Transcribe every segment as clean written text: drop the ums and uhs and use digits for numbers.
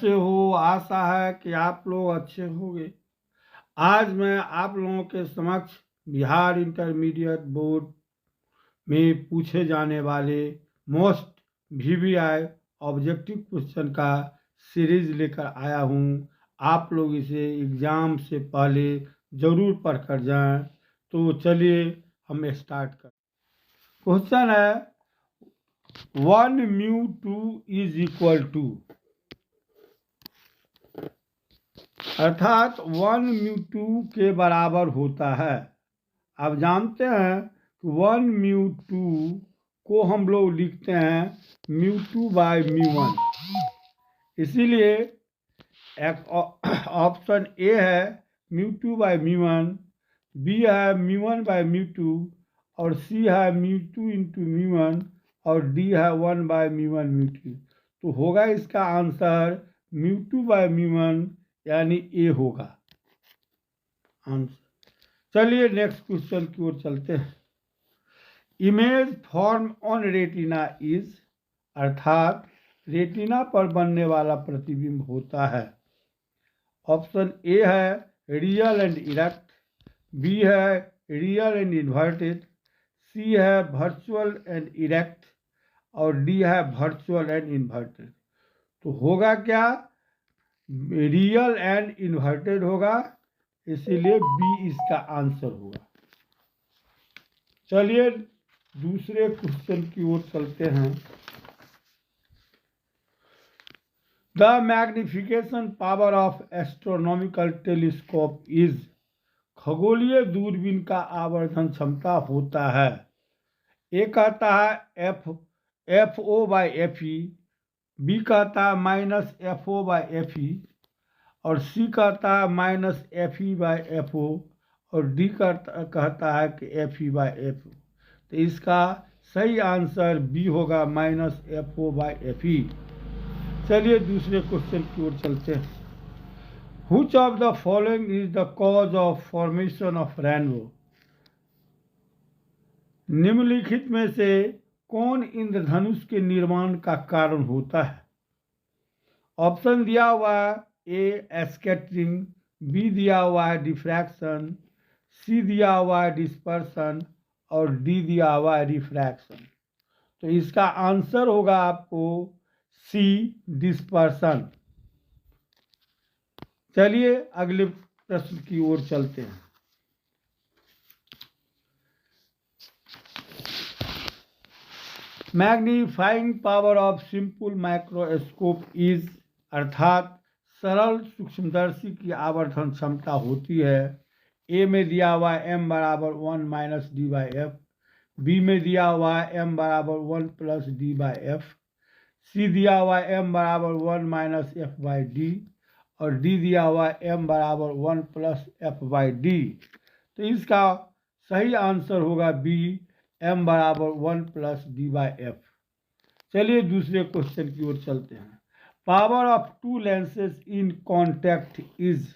से हो, आशा है कि आप लोग अच्छे होंगे। आज मैं आप लोगों के समक्ष बिहार इंटरमीडिएट बोर्ड में पूछे जाने वाले मोस्ट वीवीआई ऑब्जेक्टिव क्वेश्चन का सीरीज लेकर आया हूँ। आप लोग इसे एग्ज़ाम से पहले ज़रूर पढ़ कर जाएं। तो चलिए हम स्टार्ट कर। क्वेश्चन है 1μ2 इज इक्वल टू, अर्थात 1μ2 के बराबर होता है। अब जानते हैं कि 1μ2 को हम लोग लिखते हैं μ2/μ1। इसीलिए एक ऑप्शन ए है μ2/μ1, बी है μ1/μ2 और सी है μ2 × μ1 और डी है 1/μ1/μ2। तो होगा इसका आंसर μ2/μ1 यानी ए होगा आंसर। चलिए नेक्स्ट क्वेश्चन की ओर चलते हैं। Image form on retina is, अर्थात रेटिना पर बनने वाला प्रतिबिंब होता है। ऑप्शन ए है रियल एंड इरेक्ट, बी है रियल एंड इन्वर्टेड, सी है वर्चुअल एंड इरेक्ट और डी है वर्चुअल एंड इन्वर्टेड। तो होगा क्या, रियल एंड इन्वर्टेड होगा, इसीलिए बी इसका आंसर होगा। चलिए दूसरे क्वेश्चन की ओर चलते हैं। The magnification power of astronomical telescope is, खगोलीय दूरबीन का आवर्धन क्षमता होता है। ए कहता है FO/FE, बी कहता है -FO/FE और सी कहता है -FE/FO और डी कहता है कि FE/FO। तो इसका सही आंसर बी होगा -FO/FE। चलिए दूसरे क्वेश्चन की ओर चलते हैं। Which of the following is the cause of formation of rainbow? निम्नलिखित में से कौन इंद्रधनुष के निर्माण का कारण होता है? ऑप्शन दिया हुआ है ए स्कैटरिंग, बी दिया हुआ है डिफ्रैक्शन, सी दिया हुआ है डिस्पर्सन और डी दिया हुआ है रिफ्रैक्शन। तो इसका आंसर होगा आपको सी डिस्पर्सन। चलिए अगले प्रश्न की ओर चलते हैं। Magnifying power of simple microscope is, अर्थात सरल सूक्ष्मदर्शी की आवर्धन क्षमता होती है। ए में दिया हुआ है m = 1 - d/f, बी में दिया हुआ है m = 1 + d/f, सी दिया हुआ है m = 1 - f/d और डी दिया हुआ है m = 1 + f/d। तो इसका सही आंसर होगा बी, m = 1 + d/f। चलिए दूसरे क्वेश्चन की ओर चलते हैं। Power of to lenses in contact is,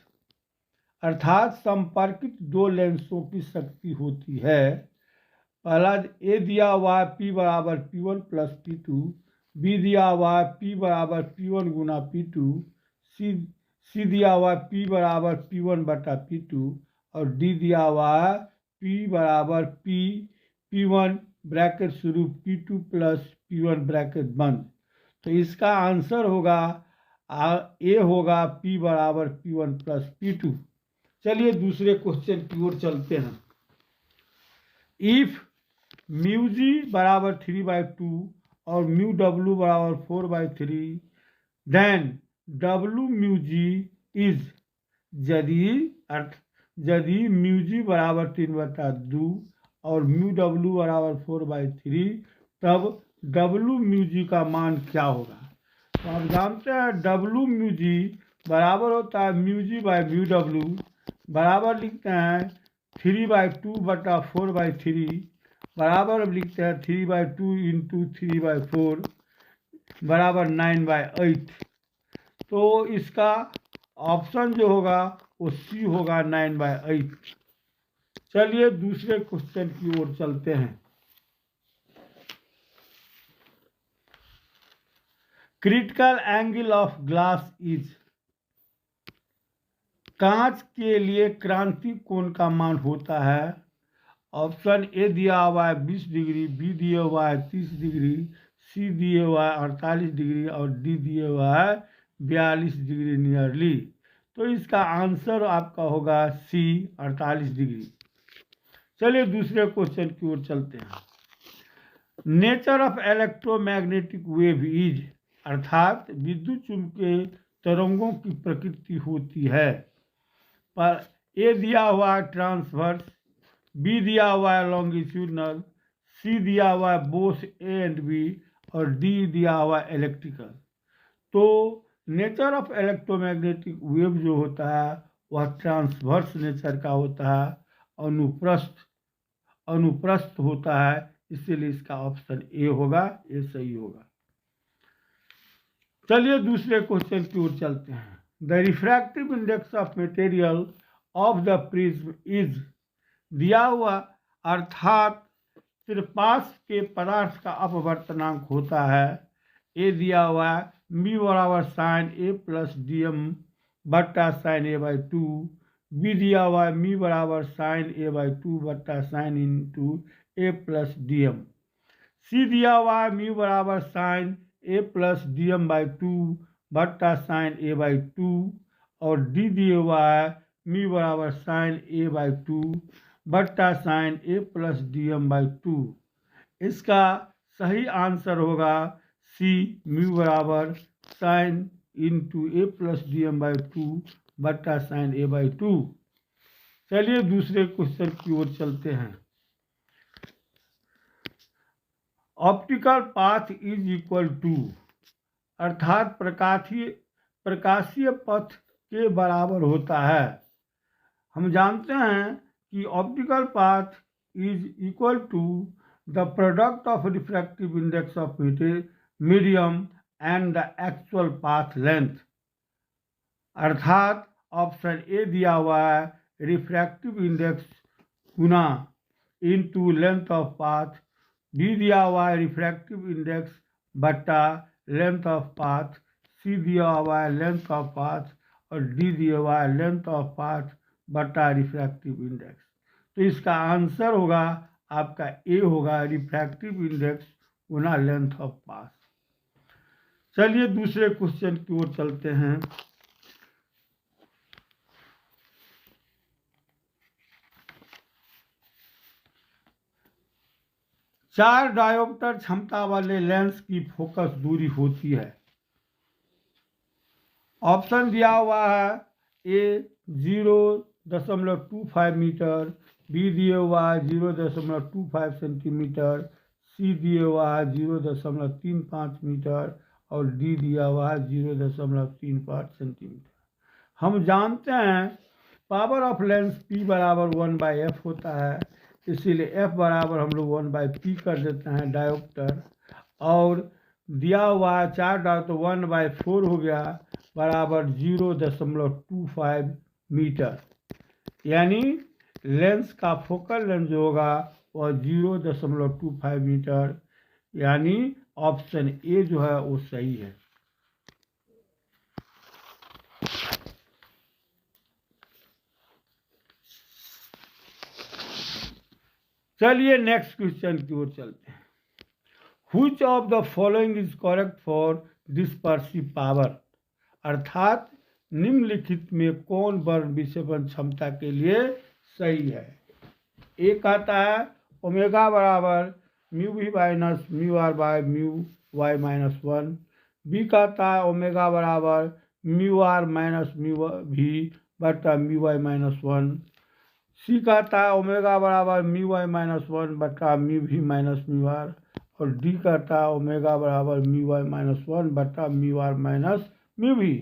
अर्थात संपर्कित दो लेंसों की शक्ति होती है। पहला ए दिया हुआ है P = P1 + P2, बी दिया हुआ है P = P1 × P2, सी दिया हुआ है P = P1/P2 और डी दिया हुआ है P = P1 ब्रैकेट शुरू P2 + P1 ब्रैकेट बंद। तो इसका आंसर होगा ए होगा P = P1 + P2। चलिए दूसरे क्वेश्चन की ओर चलते हैं। इफ μg = 3/2 और μw = 4/3 देन wμg इज, यदि μg = 3/2 और μw = 4/3 तब wμg का मान क्या होगा? तो आप जानते हैं wμg बराबर होता है μg/μw, बराबर लिखते हैं 3/2/4/3 बराबर लिखते हैं 3/2 × 3/4 बराबर 9/8। तो इसका ऑप्शन जो होगा वो सी होगा 9/8। चलिए दूसरे क्वेश्चन की ओर चलते हैं। Critical angle of glass is, कांच के लिए क्रांति कोण का मान होता है। ऑप्शन ए दिया हुआ है 20 डिग्री, बी दिया हुआ है 30 डिग्री, सी दिया हुआ है 48 डिग्री और डी दिया हुआ है 42 डिग्री नियरली। तो इसका आंसर आपका होगा सी 48 डिग्री। चलिए दूसरे क्वेश्चन की ओर चलते हैं। Nature of electromagnetic wave is, अर्थात विद्युत चुंबकीय तरंगों की प्रकृति होती है। पर ए दिया हुआ है ट्रांसवर्स, बी दिया हुआ है लॉन्गिट्यूडनल, सी दिया हुआ है बोथ ए एंड बी और डी दिया हुआ है इलेक्ट्रिकल। तो नेचर ऑफ इलेक्ट्रोमैग्नेटिक वेव जो होता है वह ट्रांसवर्स नेचर का होता है, अनुप्रस्थ होता है, इसीलिए इसका ऑप्शन ए होगा, ये सही होगा। चलिए दूसरे क्वेश्चन की ओर चलते हैं। The refractive index of material of the prism is, दिया हुआ अर्थात त्रिपार्श्व के पदार्थ का अपवर्तनांक होता है। ए दिया हुआ है मी बराबर sine A plus D M बट्टा साइन ए बाई 2, बी दिया हुआ है मी बराबर साइन ए बाई 2 बट्टा sine into A plus D M, C दिया हुआ है मी बराबर sine A plus D M by 2 बट्टा साइन ए बाई 2 और डी दिया हुआ है मी बराबर साइन ए बाई 2 बट्टा sine A plus D M by 2। इसका सही आंसर होगा सी म्यू बराबर sine into A plus D M by 2 बट्टा साइन ए बाई 2। चलिए दूसरे क्वेश्चन की ओर चलते हैं। Optical path is equal to, अर्थात प्रकाशीय पथ के बराबर होता है। हम जानते हैं कि optical path is equal to the product of refractive index of medium and the actual path length, अर्थात ऑप्शन ए दिया हुआ है रिफ्रैक्टिव इंडेक्स गुना into length of path, B दिया हुआ है रिफ्रैक्टिव इंडेक्स बट्टा लेंथ ऑफ पाथ, सी दिया हुआ है लेंथ ऑफ पाथ और डी दिया हुआ है लेंथ ऑफ पाथ बट्टा रिफ्रैक्टिव इंडेक्स। तो इसका आंसर होगा आपका ए होगा refractive index Guna length of path. चलिए दूसरे क्वेश्चन की ओर चलते हैं। चार डायोप्टर क्षमता वाले लेंस की फोकस दूरी होती है। ऑप्शन दिया हुआ है ए 0.25 मीटर, बी दिए हुआ है 0.25 सेंटीमीटर, सी दिए हुआ है 0.35 मीटर और डी दिया हुआ है 0.35 सेंटीमीटर। हम जानते हैं पावर ऑफ लेंस P बराबर 1/f होता है, इसीलिए F बराबर हम लोग 1/P कर देते हैं डायोप्टर, और दिया हुआ है 4 डायो तो 1/4 हो गया बराबर 0.25 मीटर, यानी लेंस का फोकल लेंथ जो होगा वह 0.25 मीटर, यानी ऑप्शन ए जो है वो सही है। चलिए नेक्स्ट क्वेश्चन की ओर चलते हैं। Which of the following is correct for dispersive power, अर्थात निम्नलिखित में कौन वर्ण विक्षेपण क्षमता के लिए सही है। ए कहता है ओमेगा बराबर mu V minus mu R by mu Y minus 1, B कहता है ओमेगा बराबर mu R minus mu V बटा म्यू वाई माइनस 1, सी कहता है ओमेगा बराबर म्यू वाई माइनस 1 बटा mu V minus mu R और डी कहता है ओमेगा बराबर म्यू वाई माइनस 1 बटा mu R minus mu V.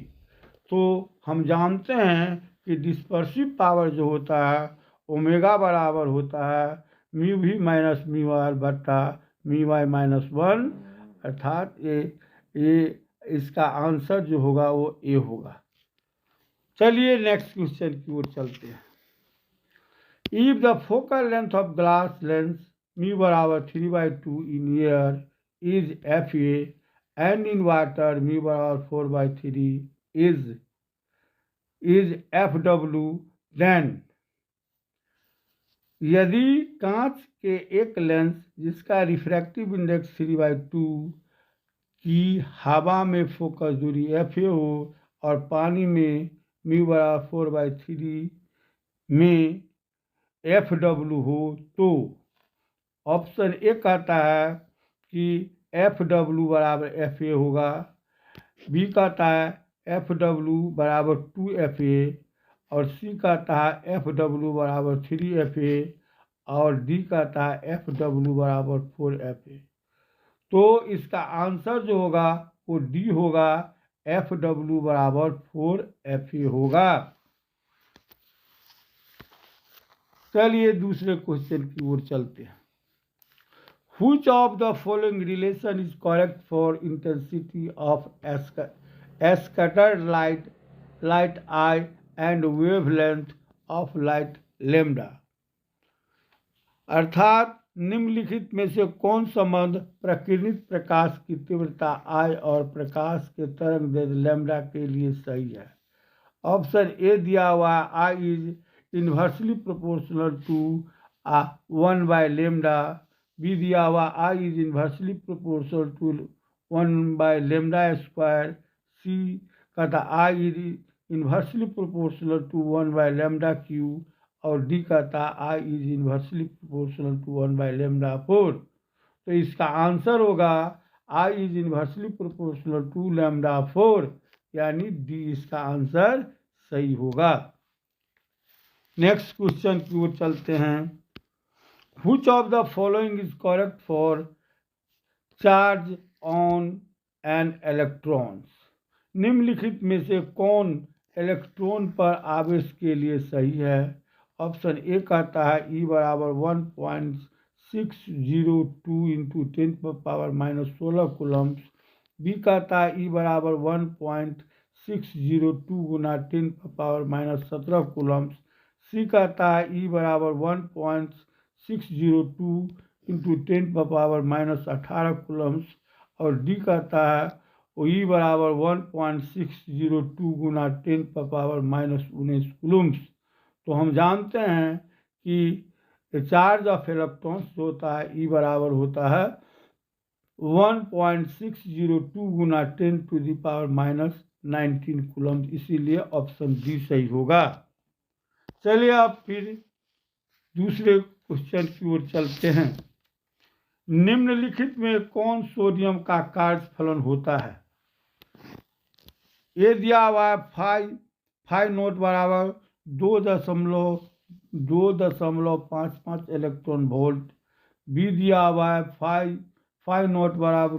तो हम जानते हैं कि डिस्पर्सिव पावर जो होता है ओमेगा बराबर होता है mu V minus mu R बटा म्यू वाई माइनस 1, अर्थात ये इसका आंसर जो होगा वो ए होगा। चलिए नेक्स्ट क्वेश्चन की ओर चलते हैं। If the focal length of glass lens mu बराबर 3/2 in air is FA and in water mu बराबर 4/3 इज FW, देन यदि कांच के एक लेंस जिसका रिफ्रैक्टिव इंडेक्स 3/2 की हवा में फोकस दूरी FA हो और पानी में म्यू बराबर 4/3 में FW हो, तो ऑप्शन ए कहता है कि FW बराबर FA होगा, बी कहता है FW बराबर 2FA और सी कहता है FW बराबर 3FA और डी कहता है FW बराबर 4FA। तो इसका आंसर जो होगा वो डी होगा, FW बराबर 4FA होगा। चलिए दूसरे क्वेश्चन की ओर चलते हैं। Which of the following relation is correct for intensity of scattered light I and wavelength of light lambda? अर्थात निम्नलिखित में से कौन संबंध प्रकीर्णित प्रकाश की तीव्रता I और प्रकाश के तरंग दैर्ध्य लैम्ब्डा के लिए सही है? ऑप्शन ए दिया हुआ I is inversely proportional to 1/λ, B दिया हुआ I is inversely proportional to 1/λ², C कहता I is inversely proportional to 1/λ³ और डी कहता I is inversely proportional to 1/λ4। तो इसका आंसर होगा I is inversely proportional to λ4, यानी डी इसका आंसर सही होगा। नेक्स्ट क्वेश्चन की ओर चलते हैं। Which of the following is correct for charge on an electrons? निम्नलिखित में से कौन इलेक्ट्रॉन पर आवेश के लिए सही है? ऑप्शन ए कहता है E बराबर 1.602 इंटू 10⁻⁻16 कूलम्स, बी कहता है E बराबर 1.602 गुना 10⁻⁻17 कूलम्स, सी कहता है E बराबर 1.602 इंटू 10⁻⁻18 कूलम्स और डी कहता है E बराबर 1.602 गुना 10⁻⁻19 कूलम्स। तो हम जानते हैं कि चार्ज ऑफ इलेक्ट्रॉन्स जो होता है E बराबर होता है 1.602 गुना 10⁻⁻19 कूलम्स, इसीलिए ऑप्शन डी सही होगा। चलिए अब फिर दूसरे क्वेश्चन की ओर चलते हैं। निम्नलिखित में कौन सोडियम का कार्यफलन होता है? ए दिया हुआ है 5 नोट बराबर 2.55 इलेक्ट्रॉन वोल्ट, बी दिया हुआ है 5 नोट बराबर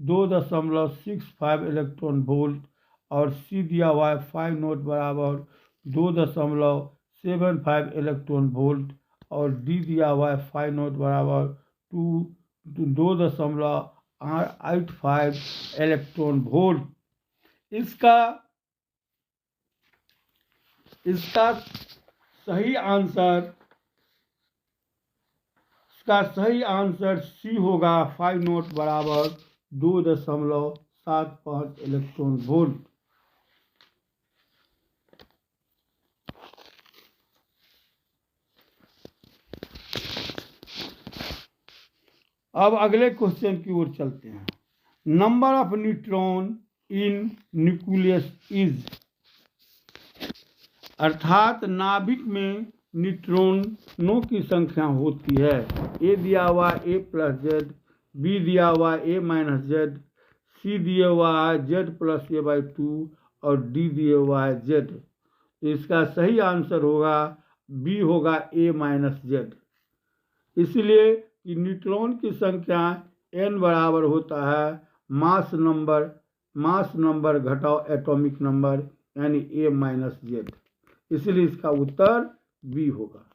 2.65 इलेक्ट्रॉन वोल्ट और सी दिया हुआ है 5 नोट बराबर 2.75 इलेक्ट्रॉन वोल्ट और डी दिया हुआ है 5 नोट बराबर 2.85 इलेक्ट्रॉन वोल्ट। इसका सही आंसर सी होगा, 5 नोट बराबर 2.75 इलेक्ट्रॉन वोल्ट। अब अगले क्वेश्चन की ओर चलते हैं। Number of neutron in nucleus is, अर्थात नाभिक में न्यूट्रॉनों की संख्या होती है। ए दिया हुआ A+Z, बी दिया हुआ A-Z, सी दिया हुआ है Z+A/2 और डी दिया हुआ है Z। तो इसका सही आंसर होगा बी होगा A-Z, इसलिए कि न्यूट्रॉन की संख्या n बराबर होता है मास नंबर घटाओ एटॉमिक नंबर, यानी A-Z, इसलिए इसका उत्तर बी होगा।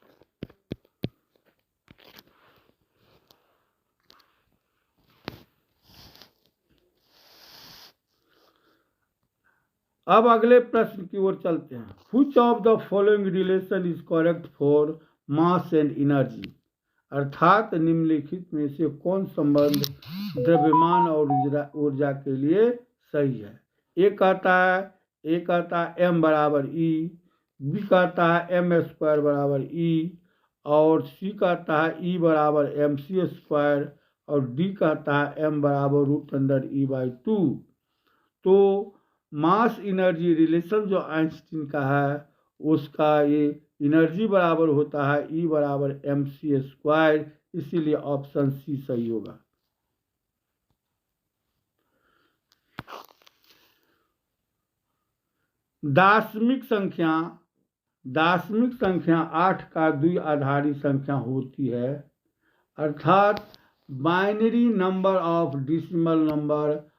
अब अगले प्रश्न की ओर चलते हैं। Which of the following relation is correct for mass and energy? अर्थात निम्नलिखित में से कौन संबंध द्रव्यमान और ऊर्जा के लिए सही है। ए कहता है m बराबर ई, बी कहता है m स्क्वायर बराबर ई, और सी कहता है ई बराबर एम सी स्क्वायर, और डी कहता है m बराबर √e/2। तो मास एनर्जी रिलेशन जो आइंस्टीन का है उसका ये एनर्जी बराबर होता है E बराबर mc², इसीलिए ऑप्शन सी सही होगा। दार्शनिक संख्या 8 का द्विआधारी संख्या होती है, अर्थात binary number of decimal number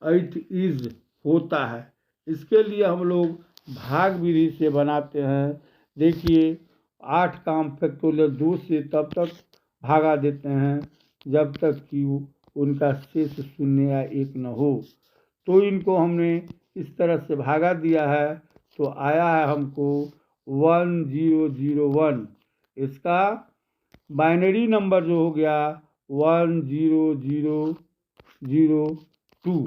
8 is होता है। इसके लिए हम लोग भाग विधि से बनाते हैं। देखिए 8 का हम फैक्टोरियल 2 से तब तक भागा देते हैं जब तक कि उनका शेष 0 या 1 न हो। तो इनको हमने इस तरह से भागा दिया है, तो आया है हमको 1001। इसका बाइनरी नंबर जो हो गया 10002,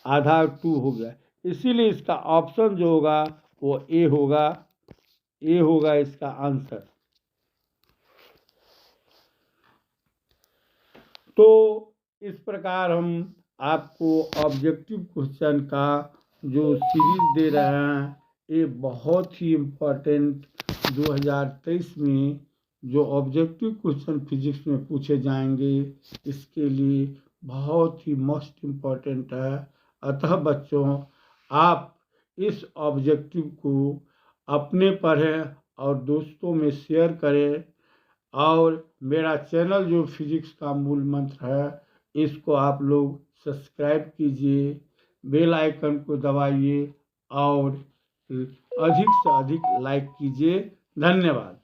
आधा 2 हो गया, इसीलिए इसका ऑप्शन जो होगा वो ए होगा इसका आंसर। तो इस प्रकार हम आपको ऑब्जेक्टिव क्वेश्चन का जो सीरीज दे रहे हैं, ये बहुत ही इम्पोर्टेंट 2023 में जो ऑब्जेक्टिव क्वेश्चन फिजिक्स में पूछे जाएंगे, इसके लिए बहुत ही मोस्ट इम्पोर्टेंट है। अतः बच्चों, आप इस ऑब्जेक्टिव को अपने पढ़ें और दोस्तों में शेयर करें, और मेरा चैनल जो फिजिक्स का मूल मंत्र है इसको आप लोग सब्सक्राइब कीजिए, बेल आइकन को दबाइए और अधिक से अधिक लाइक कीजिए। धन्यवाद।